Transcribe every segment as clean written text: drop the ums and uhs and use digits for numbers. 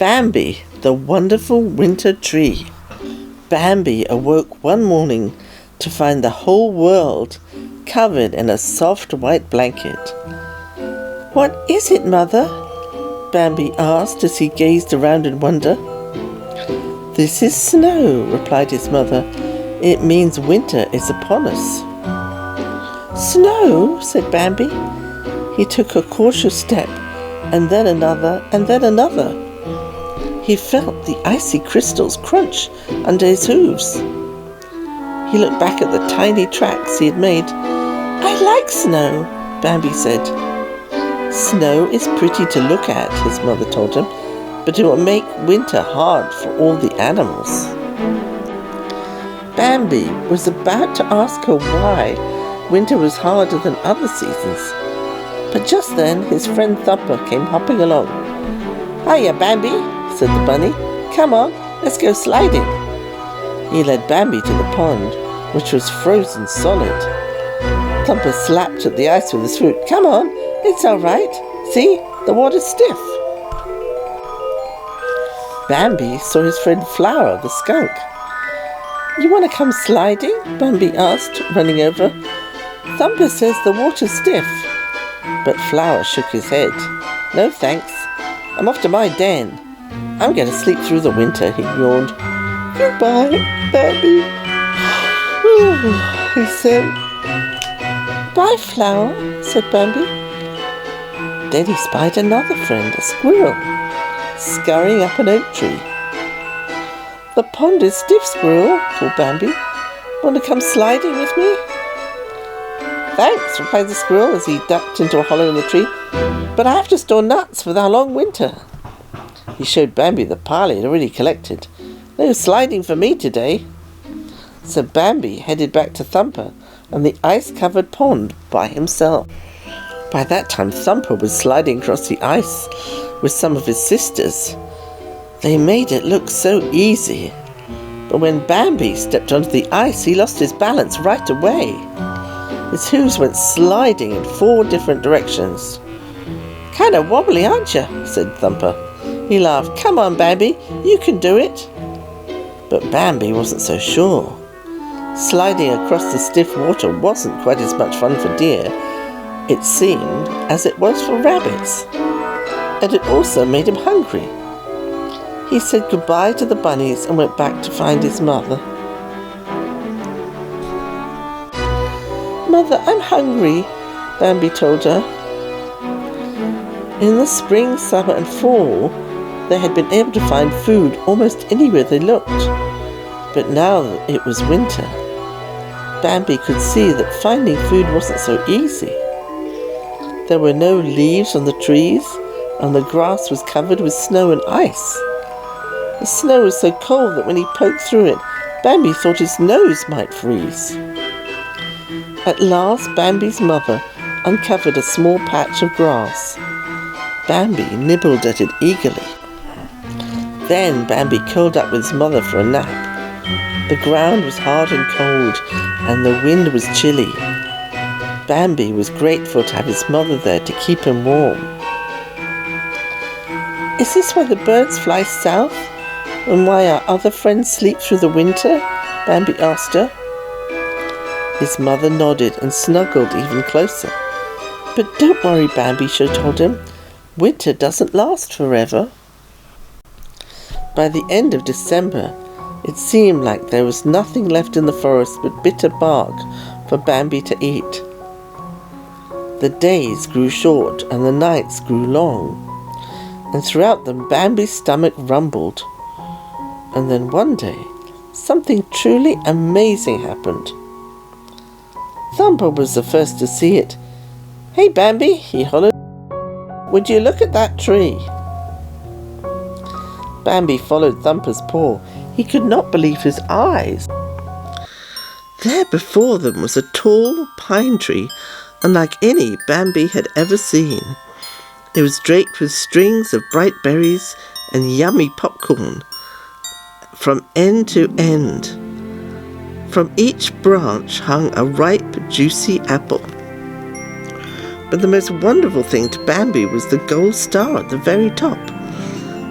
Bambi, the wonderful winter tree. Bambi awoke one morning to find the whole world covered in a soft white blanket. "What is it, Mother?" Bambi asked as he gazed around in wonder. "This is snow," replied his mother. "It means winter is upon us." "Snow?" said Bambi. He took a cautious step, and then another, and then another. He felt the icy crystals crunch under his hooves. He looked back at the tiny tracks he had made. "I like snow," Bambi said. "Snow is pretty to look at," his mother told him, "but it will make winter hard for all the animals." Bambi was about to ask her why winter was harder than other seasons, but just then his friend Thumper came hopping along. "Hiya, Bambi," said the bunny. "Come on, let's go sliding." He led Bambi to the pond, which was frozen solid. Thumper slapped at the ice with his foot. "Come on, it's all right. See, the water's stiff." Bambi saw his friend Flower, the skunk. "You want to come sliding?" Bambi asked, running over. "Thumper says the water's stiff." But Flower shook his head. "No thanks. I'm off to my den. I'm going to sleep through the winter," he yawned. "Goodbye, Bambi," he said. "Bye, Flower," said Bambi. Then he spied another friend, a squirrel, scurrying up an oak tree. "The pond is stiff, Squirrel," called Bambi. "Want to come sliding with me?" "Thanks," replied the squirrel as he ducked into a hollow in the tree. "But I have to store nuts for the long winter." He showed Bambi the pile he had already collected. "No sliding for me today." So Bambi headed back to Thumper and the ice-covered pond by himself. By that time, Thumper was sliding across the ice with some of his sisters. They made it look so easy. But when Bambi stepped onto the ice, he lost his balance right away. His hooves went sliding in 4 different directions. "Kind of wobbly, aren't you?" said Thumper. He laughed. "Come on, Bambi, you can do it." But Bambi wasn't so sure. Sliding across the stiff water wasn't quite as much fun for deer, it seemed, as it was for rabbits. And it also made him hungry. He said goodbye to the bunnies and went back to find his mother. "Mother, I'm hungry," Bambi told her. In the spring, summer and fall, they had been able to find food almost anywhere they looked. But now that it was winter, Bambi could see that finding food wasn't so easy. There were no leaves on the trees, and the grass was covered with snow and ice. The snow was so cold that when he poked through it, Bambi thought his nose might freeze. At last, Bambi's mother uncovered a small patch of grass. Bambi nibbled at it eagerly. Then Bambi curled up with his mother for a nap. The ground was hard and cold, and the wind was chilly. Bambi was grateful to have his mother there to keep him warm. "Is this why the birds fly south, and why our other friends sleep through the winter?" Bambi asked her. His mother nodded and snuggled even closer. "But don't worry, Bambi," she told him. "Winter doesn't last forever." By the end of December, it seemed like there was nothing left in the forest but bitter bark for Bambi to eat. The days grew short and the nights grew long, and throughout them Bambi's stomach rumbled. And then one day, something truly amazing happened. Thumper was the first to see it. "Hey, Bambi," he hollered. "Would you look at that tree?" Bambi followed Thumper's paw. He could not believe his eyes. There before them was a tall pine tree, unlike any Bambi had ever seen. It was draped with strings of bright berries and yummy popcorn from end to end. From each branch hung a ripe, juicy apple. But the most wonderful thing to Bambi was the gold star at the very top.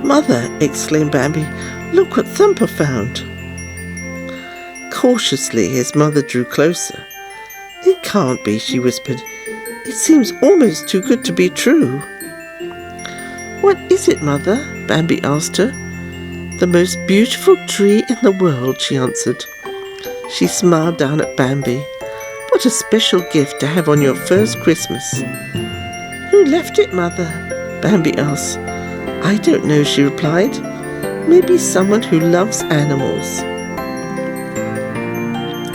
"Mother," exclaimed Bambi, "look what Thumper found." Cautiously his mother drew closer. "It can't be," she whispered. "It seems almost too good to be true." "What is it, Mother?" Bambi asked her. "The most beautiful tree in the world," she answered. She smiled down at Bambi. "What a special gift to have on your first Christmas." "Who left it, Mother?" Bambi asked. "I don't know," she replied. "Maybe someone who loves animals."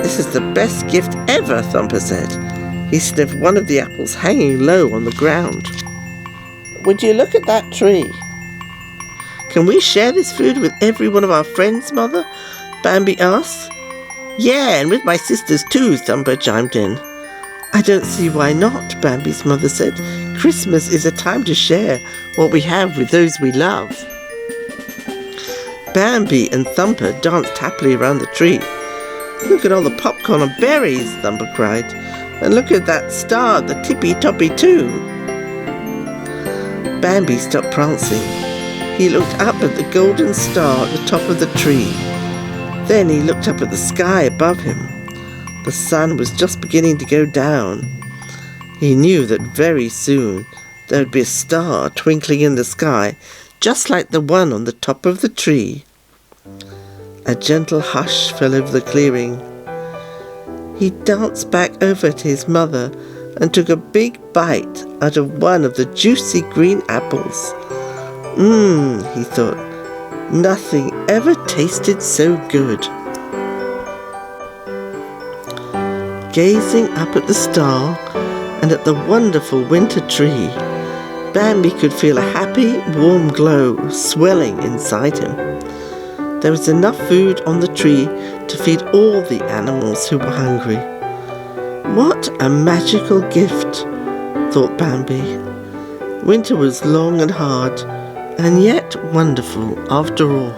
"This is the best gift ever," Thumper said. He sniffed one of the apples hanging low on the ground. "Would you look at that tree?" "Can we share this food with every one of our friends, Mother?" Bambi asked. "Yeah, and with my sisters too," Thumper chimed in. "I don't see why not," Bambi's mother said. "Christmas is a time to share what we have with those we love." Bambi and Thumper danced happily around the tree. "Look at all the popcorn and berries," Thumper cried. "And look at that star, the tippy-toppy too." Bambi stopped prancing. He looked up at the golden star at the top of the tree. Then he looked up at the sky above him. The sun was just beginning to go down. He knew that very soon there would be a star twinkling in the sky, just like the one on the top of the tree. A gentle hush fell over the clearing. He danced back over to his mother and took a big bite out of one of the juicy green apples. He thought, nothing ever tasted so good. Gazing up at the star and at the wonderful winter tree, Bambi could feel a happy, warm glow swelling inside him. There was enough food on the tree to feed all the animals who were hungry. What a magical gift, thought Bambi. Winter was long and hard, and yet wonderful after all.